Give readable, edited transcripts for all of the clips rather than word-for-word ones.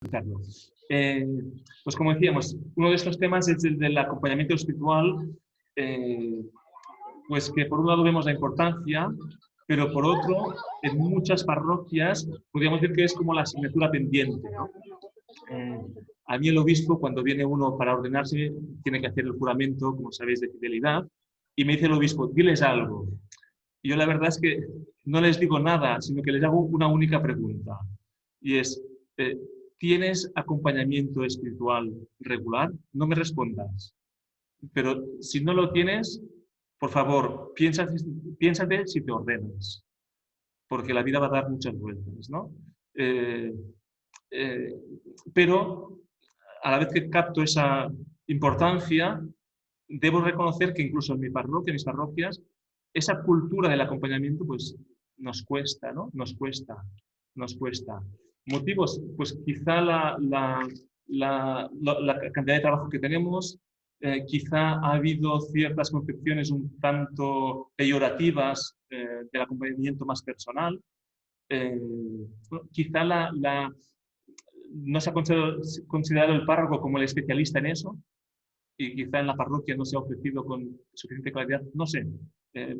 Carlos. Pues como decíamos, uno de estos temas es el del acompañamiento espiritual, pues que por un lado vemos la importancia, pero por otro, en muchas parroquias podríamos decir que es como la asignatura pendiente, ¿no? A mí el obispo, cuando viene uno para ordenarse, tiene que hacer el juramento, como sabéis, de fidelidad, y me dice el obispo, diles algo. Y yo la verdad es que no les digo nada, sino que les hago una única pregunta, y es, eh, ¿tienes acompañamiento espiritual regular? No me respondas. Pero si no lo tienes, por favor, piénsate si te ordenas, porque la vida va a dar muchas vueltas, ¿no? Eh, eh, pero a la vez que capto esa importancia, debo reconocer que incluso en mi parroquia, en mis parroquias, esa cultura del acompañamiento, pues nos cuesta, ¿no? Nos cuesta. Motivos, pues quizá la cantidad de trabajo que tenemos, quizá ha habido ciertas concepciones un tanto peyorativas del acompañamiento más personal. Bueno, quizá no se ha considerado el párroco como el especialista en eso, y quizá en la parroquia no se ha ofrecido con suficiente claridad, no sé, eh,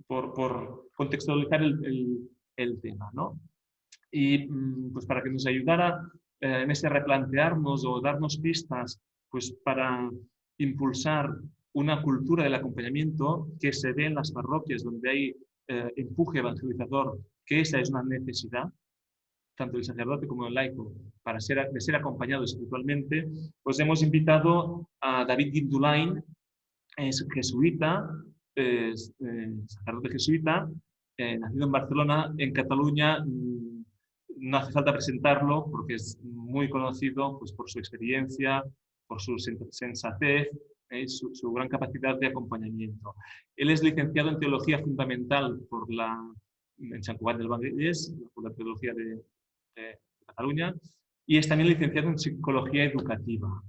por contextualizar el tema, ¿no? Y pues para que nos ayudara en ese replantearnos o darnos pistas pues para impulsar una cultura del acompañamiento que se ve en las parroquias donde hay empuje evangelizador, que esa es una necesidad, tanto el sacerdote como el laico, de ser acompañado espiritualmente, pues hemos invitado a David Guindulain, es jesuita, es sacerdote jesuita, nacido en Barcelona, en Cataluña. No hace falta presentarlo porque es muy conocido pues, por su experiencia, por su sensatez, su gran capacidad de acompañamiento. Él es licenciado en Teología Fundamental en Sant Cugat del Vallès, por la Teología de Cataluña, y es también licenciado en Psicología Educativa.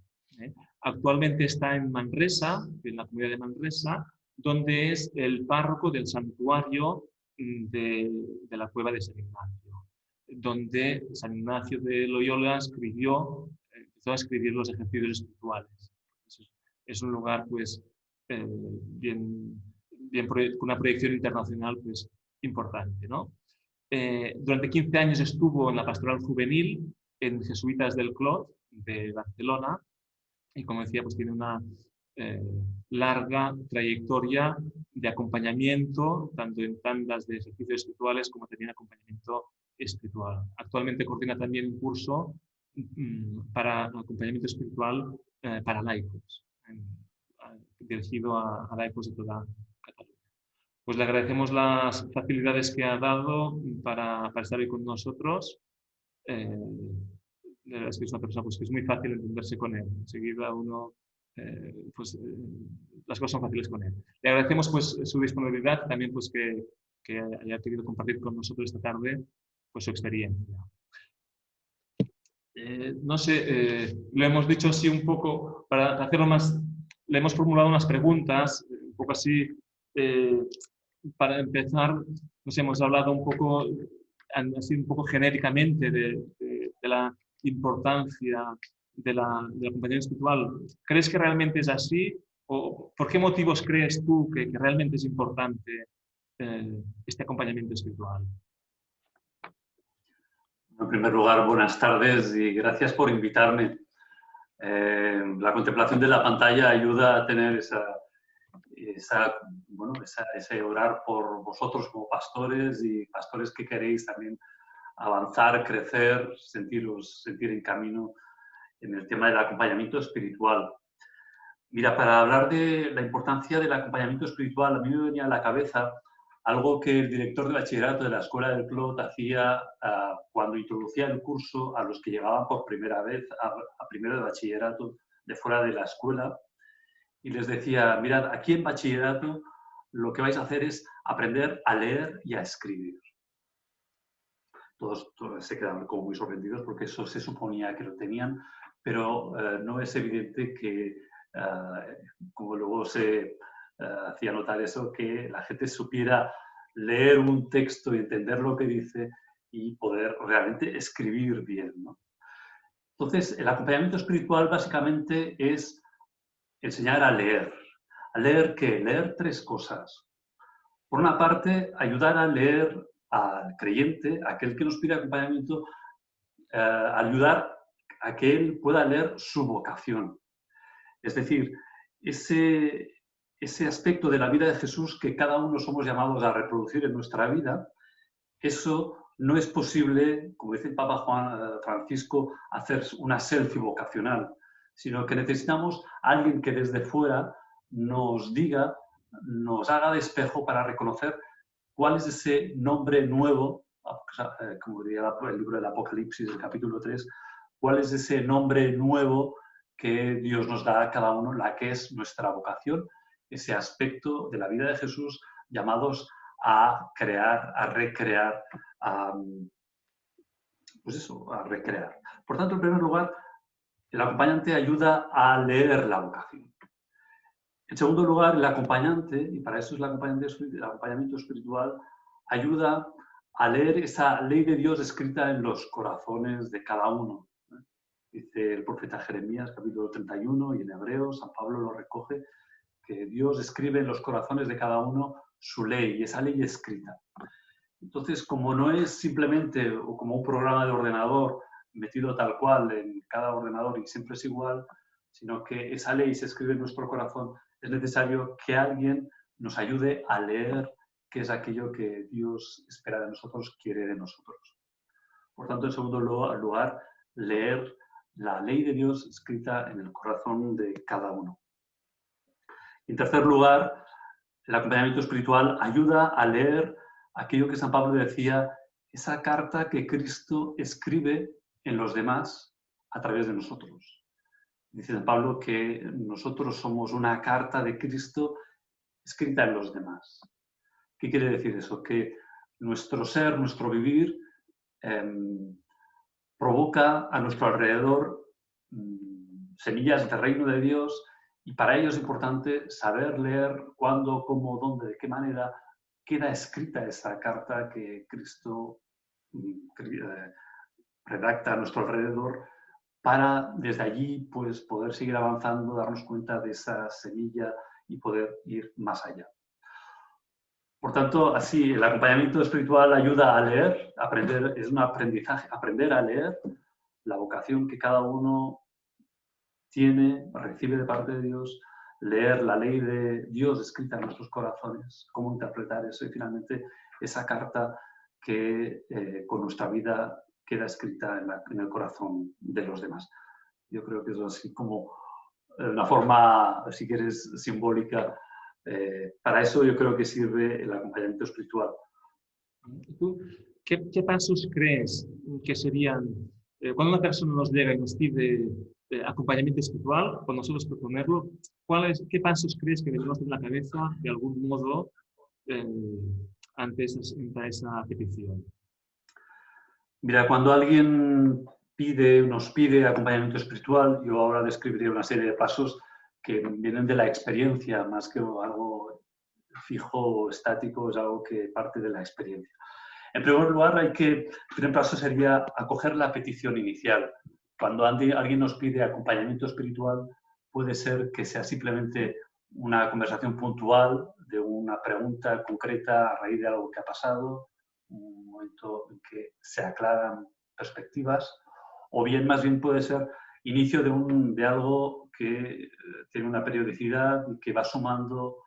Actualmente está en Manresa, en la comunidad de Manresa, donde es el párroco del santuario de la cueva de San Ignacio, donde San Ignacio de Loyola empezó a escribir los ejercicios espirituales. Es un lugar pues, con una proyección internacional pues, importante, ¿no? Durante 15 años estuvo en la pastoral juvenil en Jesuitas del Clot de Barcelona, y como decía, pues tiene una eh, larga trayectoria de acompañamiento, tanto en tandas de ejercicios espirituales como también acompañamiento espiritual. Actualmente coordina también un curso para acompañamiento espiritual para laicos, dirigido a laicos de toda Cataluña. Pues le agradecemos las facilidades que ha dado para estar hoy con nosotros. Es que es una persona pues, que es muy fácil entenderse con él. Enseguida uno, las cosas son fáciles con él. Le agradecemos pues, su disponibilidad, también pues, que haya querido compartir con nosotros esta tarde pues, su experiencia. No sé, lo hemos dicho así un poco, para hacerlo más, le hemos formulado unas preguntas, un poco así, para empezar, nos hemos hablado un poco, así un poco genéricamente de la importancia del acompañamiento espiritual. ¿Crees que realmente es así? ¿O por qué motivos crees tú que realmente es importante este acompañamiento espiritual? En primer lugar, buenas tardes y gracias por invitarme. La contemplación de la pantalla ayuda a tener ese orar por vosotros como pastores y pastores que queréis también avanzar, crecer, sentir en camino en el tema del acompañamiento espiritual. Mira, para hablar de la importancia del acompañamiento espiritual, a mí me venía a la cabeza algo que el director de bachillerato de la Escuela del Clot hacía cuando introducía el curso a los que llegaban por primera vez a primero de bachillerato de fuera de la escuela, y les decía, mirad, aquí en bachillerato lo que vais a hacer es aprender a leer y a escribir. Todos se quedaban como muy sorprendidos porque eso se suponía que lo tenían, pero no es evidente que, como luego se hacía notar eso, que la gente supiera leer un texto y entender lo que dice y poder realmente escribir bien, ¿no? Entonces, el acompañamiento espiritual básicamente es enseñar a leer. ¿A leer qué? Leer tres cosas. Por una parte, ayudar a leer al creyente, a aquel que nos pide acompañamiento, ayudar a que él pueda leer su vocación. Es decir, ese aspecto de la vida de Jesús que cada uno somos llamados a reproducir en nuestra vida, eso no es posible, como dice el Papa Francisco, hacer una selfie vocacional, sino que necesitamos a alguien que desde fuera nos diga, nos haga de espejo para reconocer cuál es ese nombre nuevo, como diría el libro del Apocalipsis, el capítulo 3, cuál es ese nombre nuevo que Dios nos da a cada uno, la que es nuestra vocación, ese aspecto de la vida de Jesús llamados a crear, a recrear, pues eso, a recrear. Por tanto, en primer lugar, el acompañante ayuda a leer la vocación. En segundo lugar, el acompañante, y para eso es el acompañamiento espiritual, ayuda a leer esa ley de Dios escrita en los corazones de cada uno. Dice el profeta Jeremías, capítulo 31, y en Hebreos, San Pablo lo recoge, que Dios escribe en los corazones de cada uno su ley, y esa ley escrita. Entonces, como no es simplemente como un programa de ordenador metido tal cual en cada ordenador y siempre es igual, sino que esa ley se escribe en nuestro corazón, es necesario que alguien nos ayude a leer qué es aquello que Dios espera de nosotros, quiere de nosotros. Por tanto, en segundo lugar, leer la ley de Dios escrita en el corazón de cada uno. En tercer lugar, el acompañamiento espiritual ayuda a leer aquello que San Pablo decía, esa carta que Cristo escribe en los demás a través de nosotros. Dice San Pablo que nosotros somos una carta de Cristo escrita en los demás. ¿Qué quiere decir eso? Que nuestro ser, nuestro vivir, provoca a nuestro alrededor semillas del reino de Dios y para ello es importante saber leer cuándo, cómo, dónde, de qué manera queda escrita esa carta que Cristo redacta a nuestro alrededor para desde allí pues, poder seguir avanzando, darnos cuenta de esa semilla y poder ir más allá. Por tanto, así el acompañamiento espiritual ayuda a leer, aprender, es un aprendizaje, aprender a leer la vocación que cada uno tiene, recibe de parte de Dios, leer la ley de Dios escrita en nuestros corazones, cómo interpretar eso y finalmente esa carta que con nuestra vida queda escrita en el corazón de los demás. Yo creo que eso es así como una forma, si quieres, simbólica. Para eso yo creo que sirve el acompañamiento espiritual. ¿Tú qué pasos crees que serían, cuando una persona nos llega y nos pide acompañamiento espiritual, por nosotros proponerlo, qué pasos crees que debemos tener en la cabeza de algún modo ante esa petición? Mira, cuando alguien nos pide acompañamiento espiritual, yo ahora describiré una serie de pasos que vienen de la experiencia, más que algo fijo o estático, es algo que parte de la experiencia. En primer lugar, el primer paso sería acoger la petición inicial. Cuando alguien nos pide acompañamiento espiritual, puede ser que sea simplemente una conversación puntual de una pregunta concreta a raíz de algo que ha pasado, un momento en que se aclaran perspectivas, o bien más bien puede ser inicio de algo que tiene una periodicidad y que va sumando.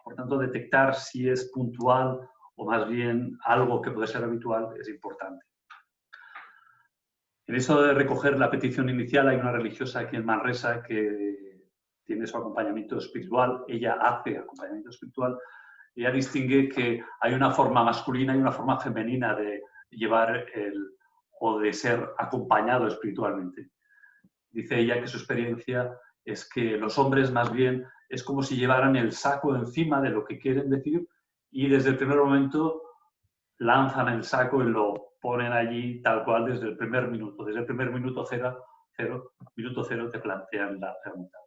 Por tanto, detectar si es puntual o más bien algo que puede ser habitual es importante. En eso de recoger la petición inicial hay una religiosa aquí en Manresa que tiene su acompañamiento espiritual, ella hace acompañamiento espiritual, ella distingue que hay una forma masculina y una forma femenina de llevar o de ser acompañado espiritualmente. Dice ella que su experiencia es que los hombres más bien es como si llevaran el saco encima de lo que quieren decir y desde el primer momento lanzan el saco y lo ponen allí tal cual desde el primer minuto. Desde el primer minuto cero te plantean la pregunta.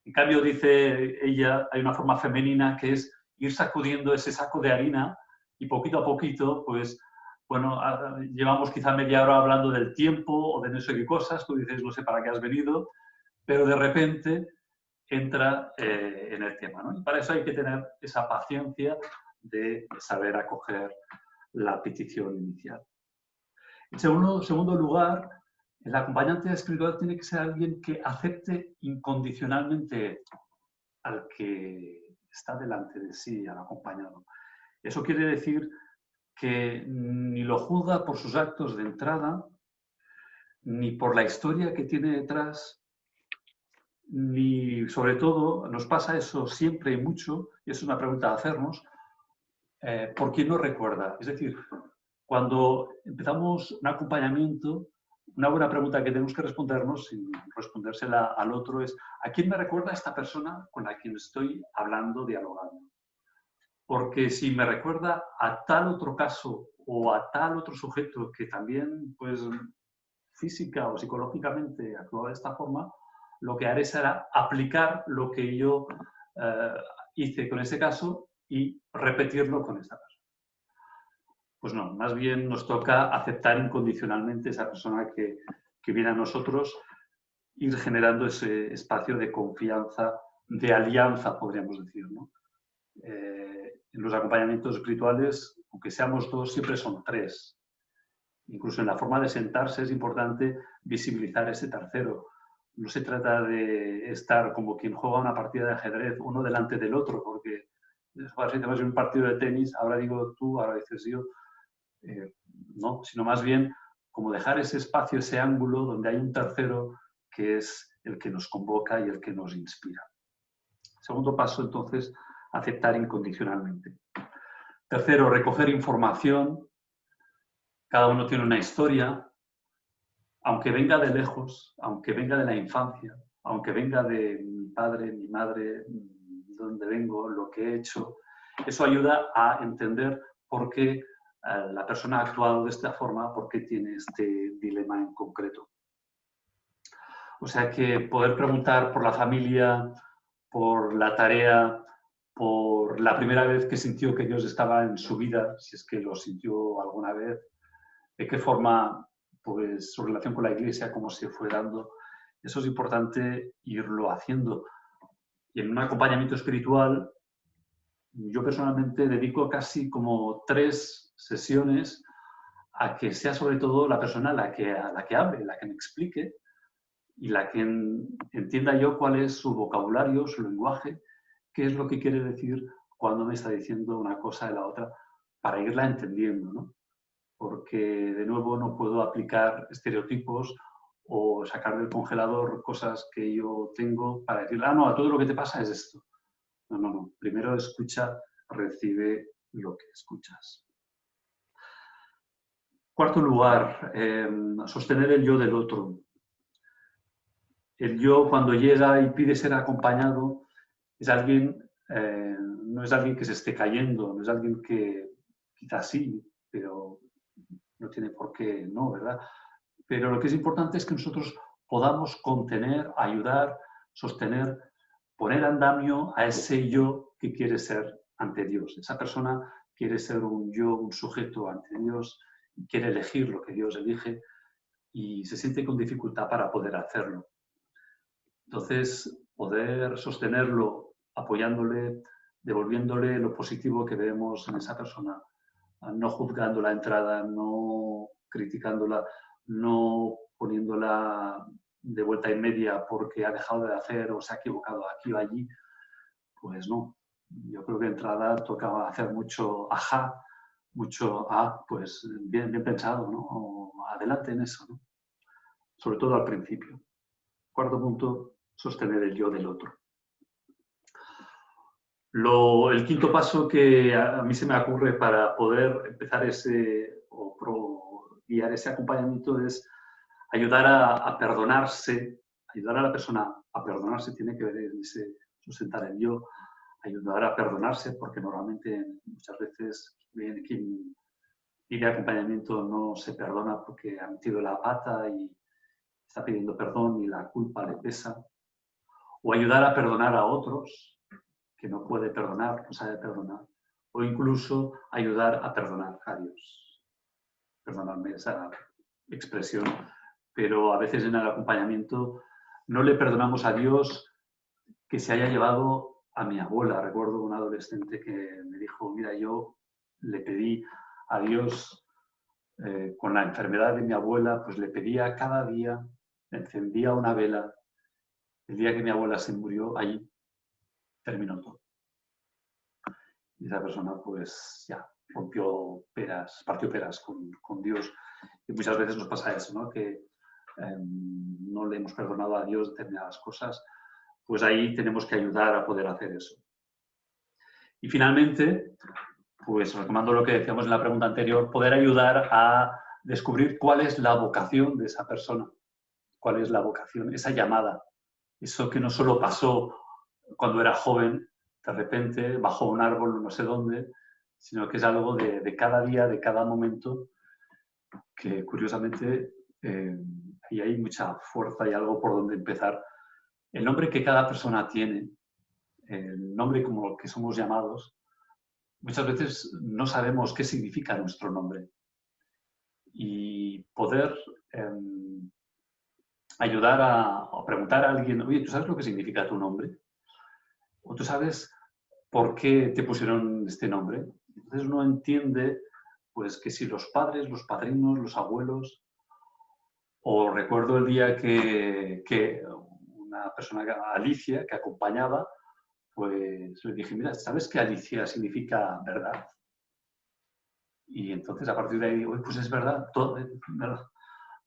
En cambio, dice ella, hay una forma femenina que es ir sacudiendo ese saco de harina y poquito a poquito pues bueno, llevamos quizá media hora hablando del tiempo o de no sé qué cosas, tú dices, no sé para qué has venido, pero de repente entra en el tema, ¿no? Y para eso hay que tener esa paciencia de saber acoger la petición inicial. En segundo lugar, el acompañante espiritual tiene que ser alguien que acepte incondicionalmente al que está delante de sí, al acompañado. Eso quiere decir que ni lo juzga por sus actos de entrada, ni por la historia que tiene detrás, ni sobre todo, nos pasa eso siempre y mucho, y es una pregunta a hacernos, ¿por quién nos recuerda? Es decir, cuando empezamos un acompañamiento, una buena pregunta que tenemos que respondernos, sin respondérsela al otro, es ¿a quién me recuerda esta persona con la que estoy hablando, dialogando? Porque si me recuerda a tal otro caso o a tal otro sujeto que también, pues, física o psicológicamente actuaba de esta forma, lo que haré será aplicar lo que yo hice con ese caso y repetirlo con esta persona. Pues no, más bien nos toca aceptar incondicionalmente esa persona que viene a nosotros, ir generando ese espacio de confianza, de alianza, podríamos decir, ¿no? En los acompañamientos espirituales, aunque seamos dos, siempre son tres. Incluso en la forma de sentarse es importante visibilizar ese tercero. No se trata de estar como quien juega una partida de ajedrez, uno delante del otro, porque si te vas a un partido de tenis, ahora digo tú, ahora dices yo, no, sino más bien como dejar ese espacio, ese ángulo donde hay un tercero que es el que nos convoca y el que nos inspira. Segundo paso, entonces, aceptar incondicionalmente. Tercero, recoger información. Cada uno tiene una historia, aunque venga de lejos, aunque venga de la infancia, aunque venga de mi padre, mi madre, dónde vengo, lo que he hecho. Eso ayuda a entender por qué la persona ha actuado de esta forma, por qué tiene este dilema en concreto. O sea que poder preguntar por la familia, por la tarea, por la primera vez que sintió que Dios estaba en su vida, si es que lo sintió alguna vez, de qué forma, pues, su relación con la Iglesia, cómo se fue dando, eso es importante irlo haciendo. Y en un acompañamiento espiritual, yo personalmente dedico casi como 3 sesiones a que sea sobre todo la persona a la que hable, la que me explique y la que entienda yo cuál es su vocabulario, su lenguaje, qué es lo que quiere decir cuando me está diciendo una cosa de la otra, para irla entendiendo, ¿no? Porque de nuevo no puedo aplicar estereotipos o sacar del congelador cosas que yo tengo para decir, no, a todo lo que te pasa es esto. No, no, no. Primero escucha, recibe lo que escuchas. Cuarto lugar, sostener el yo del otro. El yo, cuando llega y pide ser acompañado, es alguien, no es alguien que se esté cayendo, no es alguien que quizás sí, pero no tiene por qué no, ¿verdad? Pero lo que es importante es que nosotros podamos contener, ayudar, sostener, poner andamio a ese yo que quiere ser ante Dios. Esa persona quiere ser un yo, un sujeto ante Dios, quiere elegir lo que Dios elige y se siente con dificultad para poder hacerlo. Entonces, poder sostenerlo apoyándole, devolviéndole lo positivo que vemos en esa persona, no juzgando la entrada, no criticándola, no poniéndola de vuelta y media porque ha dejado de hacer o se ha equivocado aquí o allí, pues no. Yo creo que de entrada toca hacer mucho ajá, mucho pues bien, bien pensado, ¿no? O adelante en eso, ¿no? Sobre todo al principio. Cuarto punto, sostener el yo del otro. El quinto paso que a mí se me ocurre para poder empezar guiar ese acompañamiento es ayudar a perdonarse, ayudar a la persona a perdonarse, tiene que ver en ese sustentar el yo, ayudar a perdonarse, porque normalmente muchas veces quien pide acompañamiento no se perdona porque ha metido la pata y está pidiendo perdón y la culpa le pesa. O ayudar a perdonar a otros, que no puede perdonar, no sabe perdonar. O incluso ayudar a perdonar a Dios. perdonadme esa expresión, pero a veces en el acompañamiento no le perdonamos a Dios que se haya llevado a mi abuela. Recuerdo un adolescente que me dijo, mira, yo le pedí a Dios, con la enfermedad de mi abuela, pues le pedía cada día, encendía una vela. El día que mi abuela se murió, ahí terminó todo. Y esa persona pues ya partió peras con Dios. Y muchas veces nos pasa eso, ¿no? Que no le hemos perdonado a Dios determinadas cosas, pues ahí tenemos que ayudar a poder hacer eso. Y finalmente, pues retomando lo que decíamos en la pregunta anterior, poder ayudar a descubrir cuál es la vocación de esa persona, cuál es la vocación, esa llamada, eso que no solo pasó cuando era joven, de repente, bajo un árbol no sé dónde, sino que es algo de cada día, de cada momento, que curiosamente ahí hay mucha fuerza y algo por donde empezar. El nombre que cada persona tiene, el nombre como el que somos llamados, muchas veces no sabemos qué significa nuestro nombre. Y poder ayudar a preguntar a alguien, oye, ¿tú sabes lo que significa tu nombre? ¿O tú sabes por qué te pusieron este nombre? Entonces uno entiende pues, que si los padres, los padrinos, los abuelos, o recuerdo el día que una persona, Alicia, que acompañaba, pues le dije, mira, ¿sabes que Alicia significa verdad? Y entonces a partir de ahí digo, pues es verdad,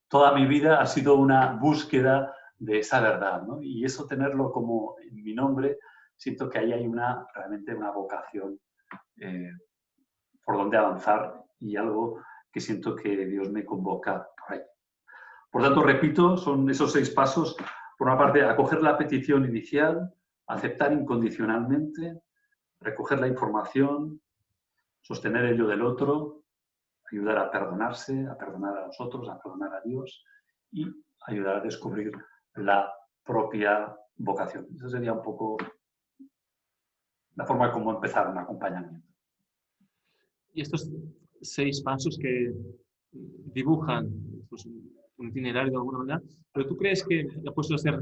toda mi vida ha sido una búsqueda de esa verdad, ¿no? Y eso tenerlo como en mi nombre, siento que ahí hay realmente una vocación por donde avanzar y algo que siento que Dios me convoca por ahí. Por tanto, repito, son esos 6 pasos. Por una parte, acoger la petición inicial, aceptar incondicionalmente, recoger la información, sostener el yo del otro, ayudar a perdonarse, a perdonar a los otros, a perdonar a Dios y ayudar a descubrir la propia vocación. Esa sería un poco la forma de cómo empezar un acompañamiento. Y estos 6 pasos que dibujan pues, un itinerario de alguna manera, pero ¿tú crees que, a puesto de ser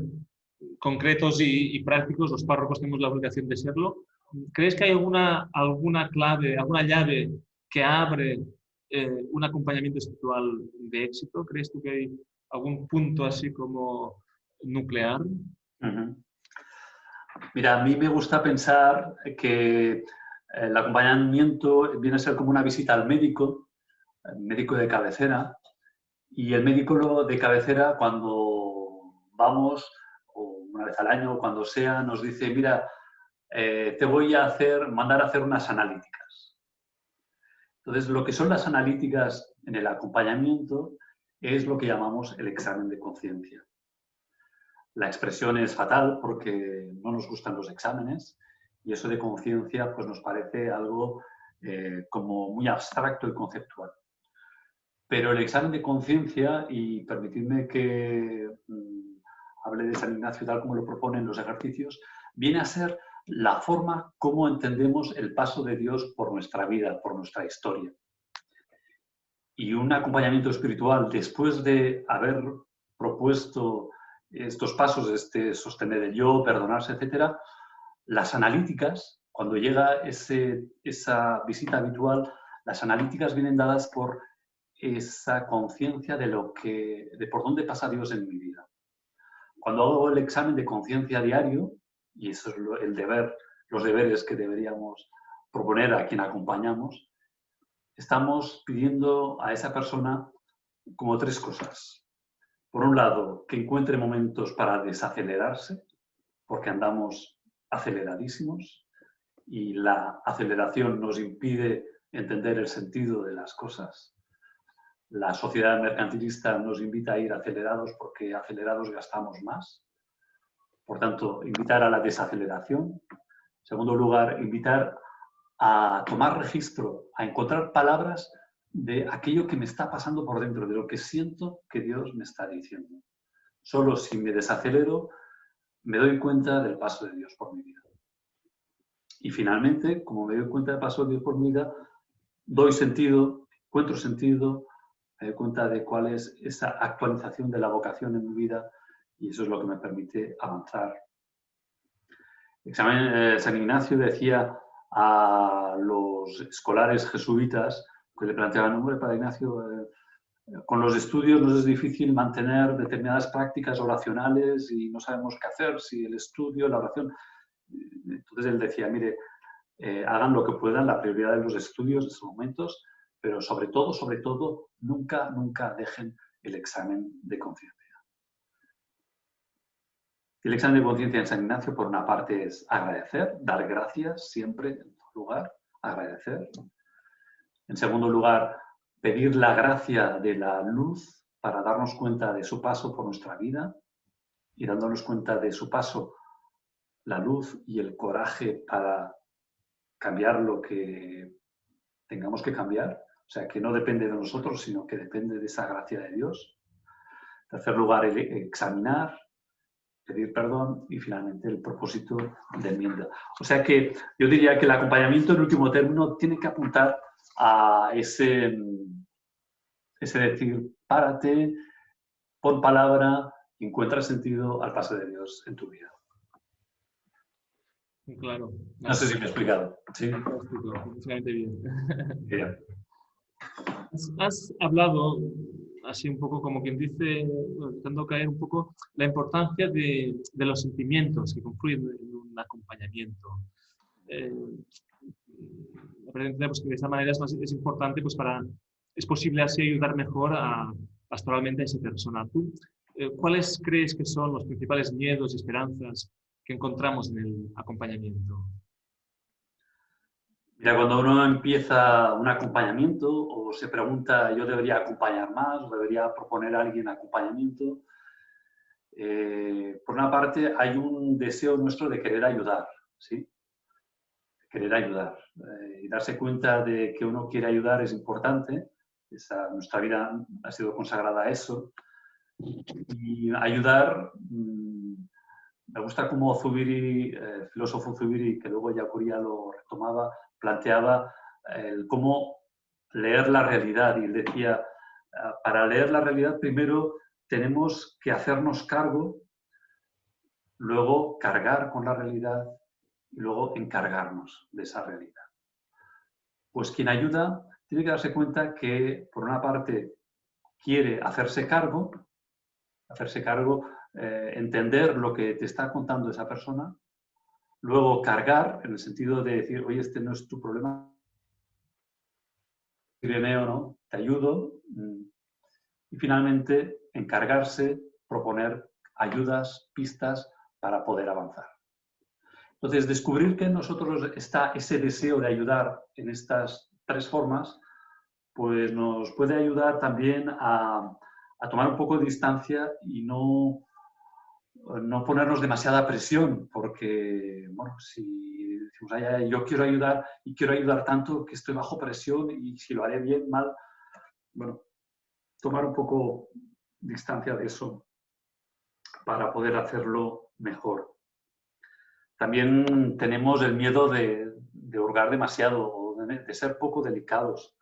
concretos y prácticos, los párrocos tenemos la obligación de serlo? ¿Crees que hay alguna clave, alguna llave que abre un acompañamiento espiritual de éxito? ¿Crees tú que hay algún punto así como nuclear? Uh-huh. Mira, a mí me gusta pensar que el acompañamiento viene a ser como una visita al médico, el médico de cabecera, y el médico de cabecera cuando vamos, o una vez al año, o cuando sea, nos dice, mira, te voy a mandar a hacer unas analíticas. Entonces, lo que son las analíticas en el acompañamiento es lo que llamamos el examen de conciencia. La expresión es fatal porque no nos gustan los exámenes y eso de conciencia pues nos parece algo como muy abstracto y conceptual. Pero el examen de conciencia, y permitidme que hable de San Ignacio tal como lo proponen los ejercicios, viene a ser la forma como entendemos el paso de Dios por nuestra vida, por nuestra historia. Y un acompañamiento espiritual, después de haber propuesto estos pasos, sostener el yo, perdonarse, etc., las analíticas, cuando llega esa visita habitual, las analíticas vienen dadas por esa conciencia de por dónde pasa Dios en mi vida. Cuando hago el examen de conciencia diario, y eso es los deberes que deberíamos proponer a quien acompañamos, estamos pidiendo a esa persona como 3 cosas. Por un lado, que encuentre momentos para desacelerarse, porque andamos aceleradísimos y la aceleración nos impide entender el sentido de las cosas. La sociedad mercantilista nos invita a ir acelerados porque acelerados gastamos más. Por tanto, invitar a la desaceleración. En segundo lugar, invitar a tomar registro, a encontrar palabras de aquello que me está pasando por dentro, de lo que siento que Dios me está diciendo. Solo si me desacelero, me doy cuenta del paso de Dios por mi vida. Y finalmente, como me doy cuenta del paso de Dios por mi vida, doy sentido, encuentro sentido me doy cuenta de cuál es esa actualización de la vocación en mi vida y eso es lo que me permite avanzar. San Ignacio decía a los escolares jesuitas que le planteaban, hombre, Padre Ignacio, con los estudios nos es difícil mantener determinadas prácticas oracionales y no sabemos qué hacer, si el estudio, la oración. Entonces él decía, mire, hagan lo que puedan, la prioridad de los estudios en estos momentos, pero sobre todo, nunca, nunca dejen el examen de conciencia. El examen de conciencia en San Ignacio, por una parte, es agradecer, dar gracias siempre, en todo lugar, agradecer. En segundo lugar, pedir la gracia de la luz para darnos cuenta de su paso por nuestra vida y dándonos cuenta de su paso, la luz y el coraje para cambiar lo que tengamos que cambiar. O sea, que no depende de nosotros, sino que depende de esa gracia de Dios. En tercer lugar, examinar, pedir perdón y finalmente el propósito de enmienda. O sea que yo diría que el acompañamiento en último término tiene que apuntar a ese decir, párate, pon palabra, encuentra sentido al paso de Dios en tu vida. Claro. No sé si me he explicado. ¿Sí? Fantástico, bien. Bien. Has hablado, así un poco como quien dice, dejando caer un poco la importancia de los sentimientos que confluyen en un acompañamiento. Pues que de esa manera es importante, pues es posible así ayudar mejor pastoralmente a esa persona. ¿Tú cuáles crees que son los principales miedos y esperanzas que encontramos en el acompañamiento? Mira, cuando uno empieza un acompañamiento o se pregunta, ¿yo debería acompañar más o debería proponer a alguien acompañamiento? Por una parte, hay un deseo nuestro de querer ayudar, ¿sí? Querer ayudar. Y darse cuenta de que uno quiere ayudar es importante. Nuestra vida ha sido consagrada a eso. Y ayudar, me gusta como Zubiri, el filósofo Zubiri, que luego Yacuría lo retomaba, planteaba cómo leer la realidad. Y él decía, para leer la realidad primero tenemos que hacernos cargo, luego cargar con la realidad y luego encargarnos de esa realidad. Pues quien ayuda tiene que darse cuenta que, por una parte, quiere hacerse cargo, entender lo que te está contando esa persona, luego cargar, en el sentido de decir, oye, este no es tu problema, Ireneo, ¿no? Te ayudo. Y finalmente, encargarse, proponer ayudas, pistas para poder avanzar. Entonces, descubrir que en nosotros está ese deseo de ayudar en estas tres formas, pues nos puede ayudar también a tomar un poco de distancia y no ponernos demasiada presión, porque, bueno, si decimos, ay, yo quiero ayudar y quiero ayudar tanto que estoy bajo presión y si lo haré bien, mal, bueno, tomar un poco distancia de eso para poder hacerlo mejor. También tenemos el miedo de hurgar demasiado o de ser poco delicados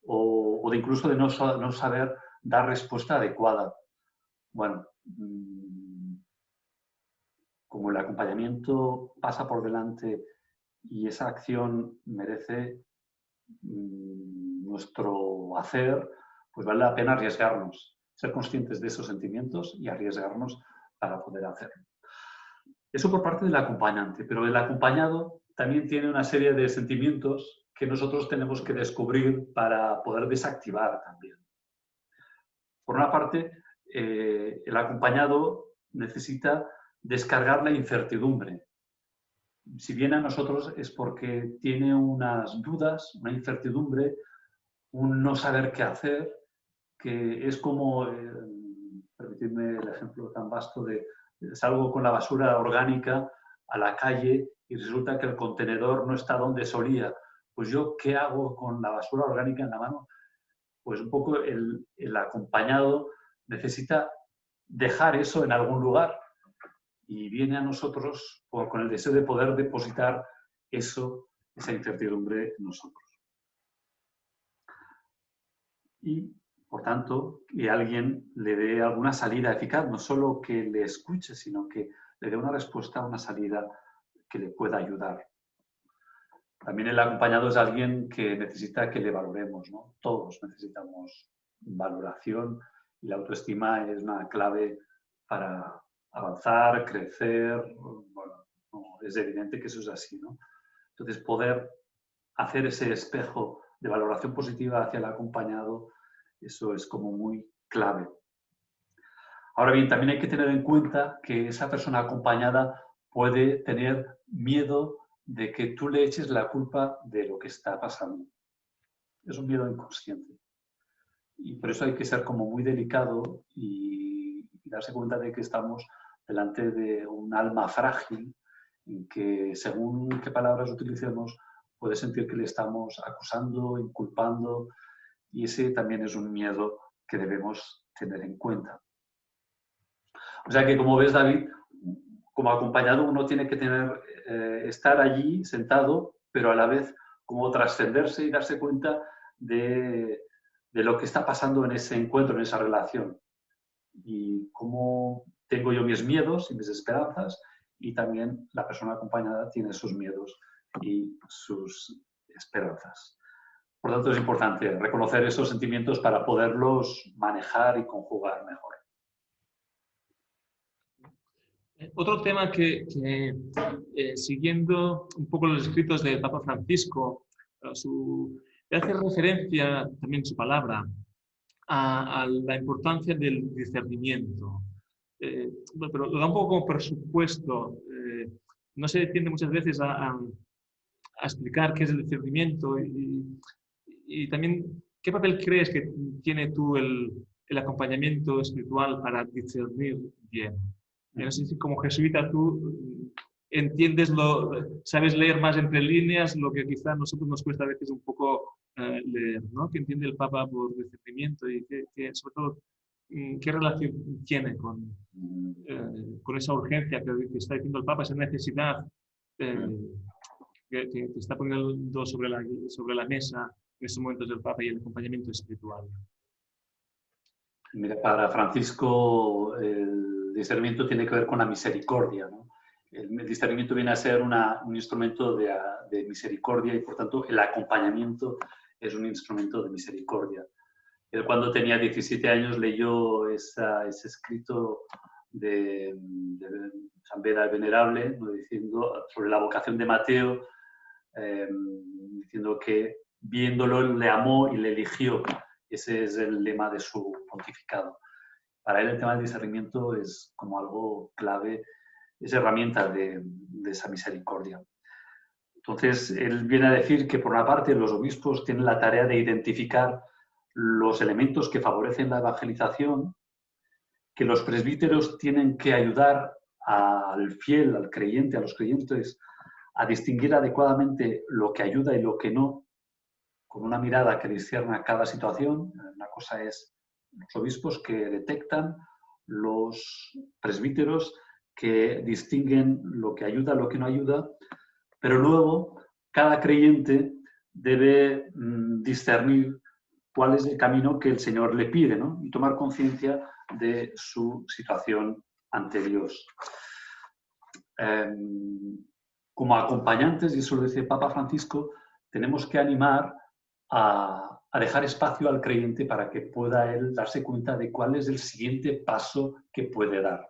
o de incluso de no saber dar respuesta adecuada. Bueno, como el acompañamiento pasa por delante y esa acción merece nuestro hacer, pues vale la pena arriesgarnos, ser conscientes de esos sentimientos y arriesgarnos para poder hacerlo. Eso por parte del acompañante, pero el acompañado también tiene una serie de sentimientos que nosotros tenemos que descubrir para poder desactivar también. Por una parte, el acompañado necesita descargar la incertidumbre. Si viene a nosotros es porque tiene unas dudas, una incertidumbre, un no saber qué hacer, que es como, permitidme el ejemplo tan vasto de salgo con la basura orgánica a la calle y resulta que el contenedor no está donde solía. Pues yo, ¿qué hago con la basura orgánica en la mano? Pues un poco el acompañado necesita dejar eso en algún lugar y viene a nosotros con el deseo de poder depositar esa incertidumbre en nosotros. Y Por tanto, que alguien le dé alguna salida eficaz, no solo que le escuche, sino que le dé una respuesta, una salida que le pueda ayudar. También el acompañado es alguien que necesita que le valoremos, ¿no? Todos necesitamos valoración y la autoestima es una clave para avanzar, crecer. Bueno, no, es evidente que eso es así, ¿no? Entonces, poder hacer ese espejo de valoración positiva hacia el acompañado, eso es como muy clave. Ahora bien, también hay que tener en cuenta que esa persona acompañada puede tener miedo de que tú le eches la culpa de lo que está pasando. Es un miedo inconsciente. Y por eso hay que ser como muy delicado y darse cuenta de que estamos delante de un alma frágil en que según qué palabras utilicemos puede sentir que le estamos acusando, inculpando y ese también es un miedo que debemos tener en cuenta. O sea que como ves, David, como acompañado uno tiene que estar allí sentado, pero a la vez como trascenderse y darse cuenta de lo que está pasando en ese encuentro, en esa relación. Y cómo tengo yo mis miedos y mis esperanzas y también la persona acompañada tiene sus miedos y sus esperanzas. Por lo tanto, es importante reconocer esos sentimientos para poderlos manejar y conjugar mejor. Otro tema siguiendo un poco los escritos del Papa Francisco, hace referencia también su palabra a la importancia del discernimiento. Pero lo da un poco como presupuesto. No se tiende muchas veces a explicar qué es el discernimiento y también qué papel crees que tiene tú el acompañamiento espiritual para discernir bien. No sé si como jesuita tú entiendes, sabes leer más entre líneas, lo que quizá a nosotros nos cuesta a veces un poco leer, ¿no? ¿Qué entiende el Papa por discernimiento y sobre todo qué relación tiene con esa urgencia que está diciendo el Papa, esa necesidad que está poniendo sobre la mesa en estos momentos del Papa y el acompañamiento espiritual? Mira, para Francisco el discernimiento tiene que ver con la misericordia, ¿no? El discernimiento viene a ser un instrumento de misericordia y, por tanto, el acompañamiento es un instrumento de misericordia. Él, cuando tenía 17 años, leyó ese escrito de San Beda el Venerable, ¿no? Diciendo sobre la vocación de Mateo, diciendo que viéndolo le amó y le eligió. Ese es el lema de su pontificado. Para él el tema del discernimiento es como algo clave, es herramienta de esa misericordia. Entonces, él viene a decir que por una parte los obispos tienen la tarea de identificar los elementos que favorecen la evangelización, que los presbíteros tienen que ayudar al fiel, al creyente, a los creyentes, a distinguir adecuadamente lo que ayuda y lo que no, con una mirada que discierna cada situación. Una cosa es los obispos que detectan, los presbíteros que distinguen lo que ayuda, lo que no ayuda, pero luego cada creyente debe discernir cuál es el camino que el Señor le pide, ¿no? Y tomar conciencia de su situación ante Dios. Como acompañantes, y eso lo dice el Papa Francisco, tenemos que animar a dejar espacio al creyente para que pueda él darse cuenta de cuál es el siguiente paso que puede dar.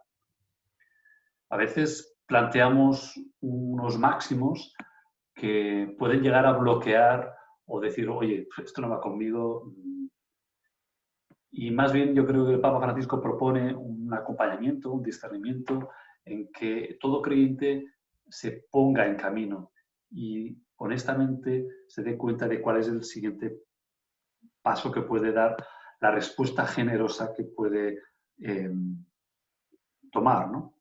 A veces planteamos unos máximos que pueden llegar a bloquear o decir, oye, esto no va conmigo. Y más bien yo creo que el Papa Francisco propone un acompañamiento, un discernimiento en que todo creyente se ponga en camino y honestamente se dé cuenta de cuál es el siguiente paso que puede dar, la respuesta generosa que puede tomar, ¿no?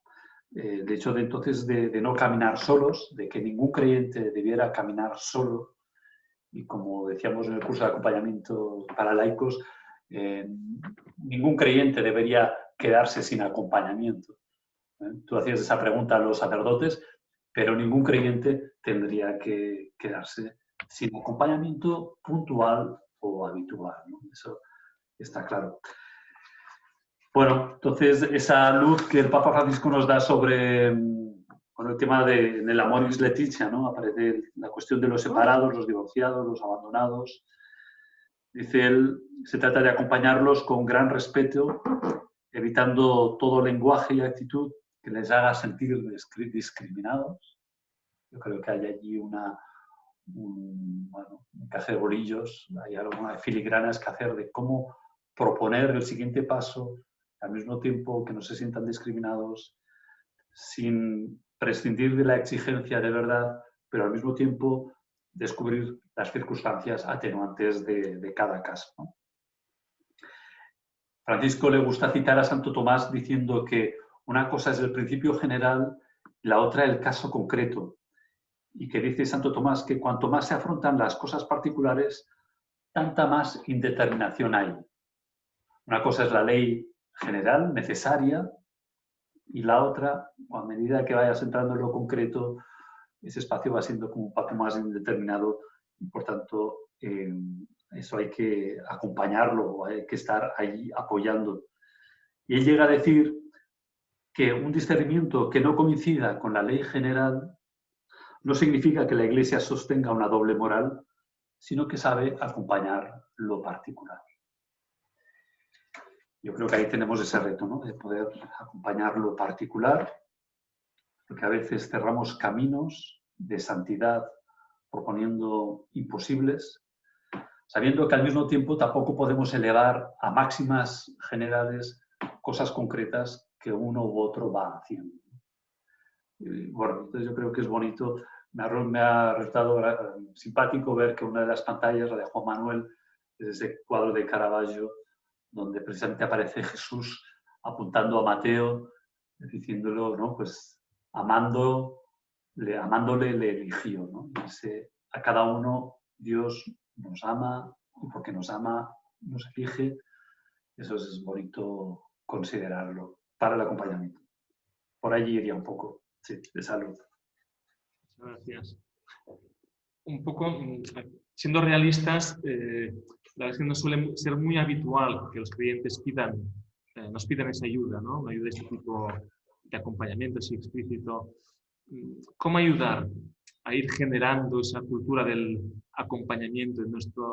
De hecho, entonces de no caminar solos, de que ningún creyente debiera caminar solo, y como decíamos en el curso de acompañamiento para laicos, ningún creyente debería quedarse sin acompañamiento. Tú hacías esa pregunta a los sacerdotes, pero ningún creyente tendría que quedarse sin acompañamiento puntual o habitual, ¿no? Eso está claro. Bueno, entonces esa luz que el Papa Francisco nos da sobre el tema del Amoris Laetitia, ¿no? Aparece la cuestión de los separados, los divorciados, los abandonados. Dice él, se trata de acompañarlos con gran respeto, evitando todo lenguaje y actitud que les haga sentir discriminados. Yo creo que hay allí un que hacer bolillos, hay algunas filigranas que hacer de cómo proponer el siguiente paso, al mismo tiempo que no se sientan discriminados, sin prescindir de la exigencia de verdad, pero al mismo tiempo descubrir las circunstancias atenuantes de cada caso, ¿no? Francisco le gusta citar a Santo Tomás diciendo que una cosa es el principio general y la otra el caso concreto. Y que dice Santo Tomás que cuanto más se afrontan las cosas particulares, tanta más indeterminación hay. Una cosa es la ley general, necesaria, y la otra, a medida que vayas entrando en lo concreto, ese espacio va siendo como un poco más indeterminado y, por tanto, eso hay que acompañarlo, hay que estar ahí apoyando. Y él llega a decir que un discernimiento que no coincida con la ley general no significa que la Iglesia sostenga una doble moral, sino que sabe acompañar lo particular. Yo creo que ahí tenemos ese reto, ¿no? De poder acompañar lo particular, porque a veces cerramos caminos de santidad proponiendo imposibles, sabiendo que al mismo tiempo tampoco podemos elevar a máximas generales cosas concretas que uno u otro va haciendo. Y bueno, entonces yo creo que es bonito, me ha resultado simpático ver que una de las pantallas, la de Juan Manuel, es ese cuadro de Caravaggio, donde precisamente aparece Jesús apuntando a Mateo, diciéndolo, ¿no? Pues amándole le eligió, ¿no? Y dice, a cada uno Dios nos ama y porque nos ama nos elige. Eso es bonito considerarlo para el acompañamiento. Por allí iría un poco, sí, de salud. Gracias. Un poco, siendo realistas, la verdad es que no suele ser muy habitual que los creyentes nos pidan esa ayuda, ¿no? Una ayuda de este tipo de acompañamiento así explícito. ¿Cómo ayudar a ir generando esa cultura del acompañamiento en nuestra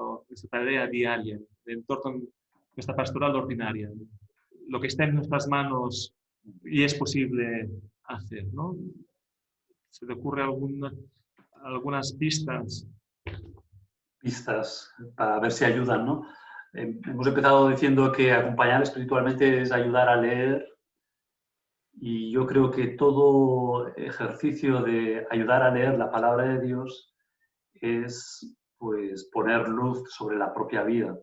tarea diaria, en entorno de nuestra pastoral ordinaria? Lo que está en nuestras manos y es posible hacer, ¿no? ¿Se te ocurre algunas pistas? Pistas para ver si ayudan, ¿no? Hemos empezado diciendo que acompañar espiritualmente es ayudar a leer, y yo creo que todo ejercicio de ayudar a leer la palabra de Dios es, pues, poner luz sobre la propia vida.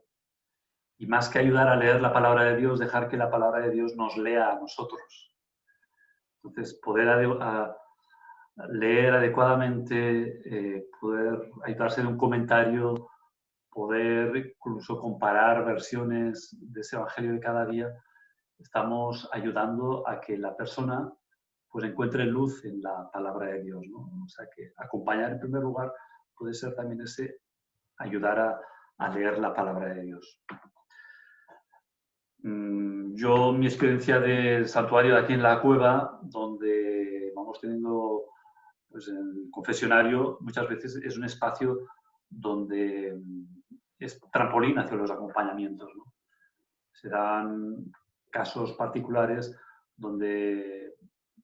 Y más que ayudar a leer la palabra de Dios, dejar que la palabra de Dios nos lea a nosotros. Entonces, poder leer adecuadamente, poder ayudarse de un comentario, poder incluso comparar versiones de ese evangelio de cada día, estamos ayudando a que la persona pues encuentre luz en la palabra de Dios, ¿no? O sea que acompañar en primer lugar puede ser también ese ayudar a leer la palabra de Dios. Yo, mi experiencia del santuario de aquí en la cueva, donde vamos teniendo pues, el confesionario, muchas veces es un espacio donde es trampolín hacia los acompañamientos, ¿no? Se dan casos particulares donde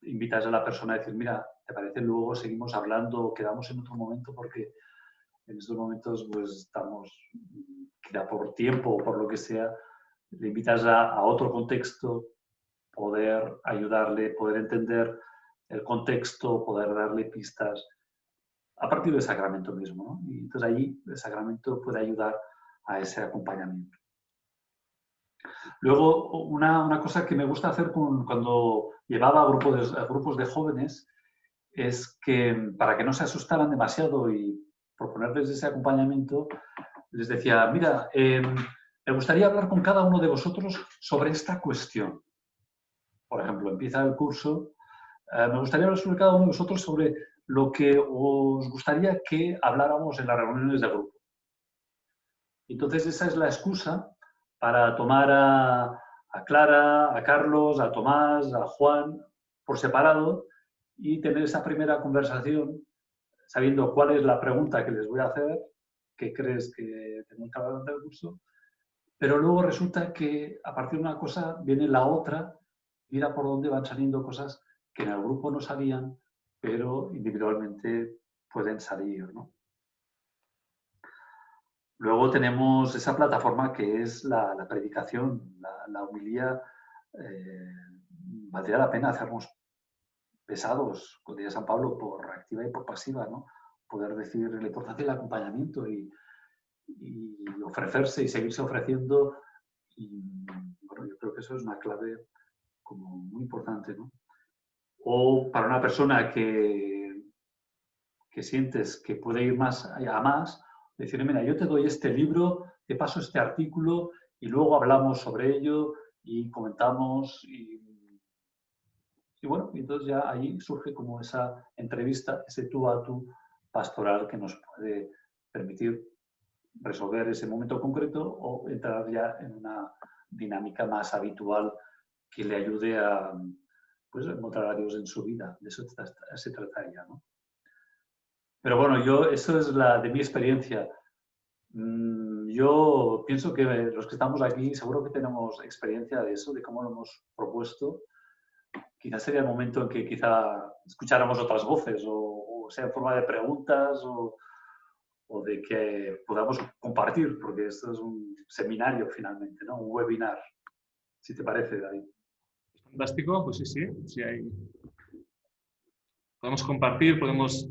invitas a la persona a decir, mira, ¿te parece luego seguimos hablando o quedamos en otro momento? Porque en estos momentos pues estamos, quizá por tiempo o por lo que sea, le invitas a otro contexto, poder ayudarle, poder entender el contexto, poder darle pistas a partir del sacramento mismo, ¿no? Y entonces ahí el sacramento puede ayudar a ese acompañamiento. Luego, una cosa que me gusta hacer cuando llevaba a grupos de jóvenes es que, para que no se asustaran demasiado y proponerles ese acompañamiento, les decía, mira, me gustaría hablar con cada uno de vosotros sobre esta cuestión. Por ejemplo, empieza el curso, me gustaría hablar sobre cada uno de vosotros sobre lo que os gustaría que habláramos en las reuniones de grupo. Entonces, esa es la excusa para tomar a Clara, a Carlos, a Tomás, a Juan por separado y tener esa primera conversación sabiendo cuál es la pregunta que les voy a hacer, qué crees que tenemos que hablar durante el curso, pero luego resulta que a partir de una cosa viene la otra, mira por dónde van saliendo cosas que en el grupo no salían, pero individualmente pueden salir, ¿no? Luego tenemos esa plataforma que es la predicación, la homilía. Valdría la pena hacernos pesados, como diría San Pablo, por activa y por pasiva, ¿no? Poder decir la importancia del acompañamiento y ofrecerse y seguirse ofreciendo. Y bueno, yo creo que eso es una clave como muy importante, ¿no? O para una persona que sientes que puede ir más a más, decirle, mira, yo te doy este libro, te paso este artículo y luego hablamos sobre ello y comentamos y bueno, y entonces ya ahí surge como esa entrevista, ese tú a tú pastoral que nos puede permitir resolver ese momento concreto o entrar ya en una dinámica más habitual que le ayude a, pues, encontrar a Dios en su vida. De eso se trataría, ¿no? Pero bueno, eso es de mi experiencia. Yo pienso que los que estamos aquí seguro que tenemos experiencia de eso, de cómo lo hemos propuesto. Quizás sería el momento en que quizá escucháramos otras voces, o sea en forma de preguntas, o de que podamos compartir, porque esto es un seminario finalmente, ¿no? Un webinar, si te parece, David. Fantástico, pues sí, sí. Podemos compartir, podemos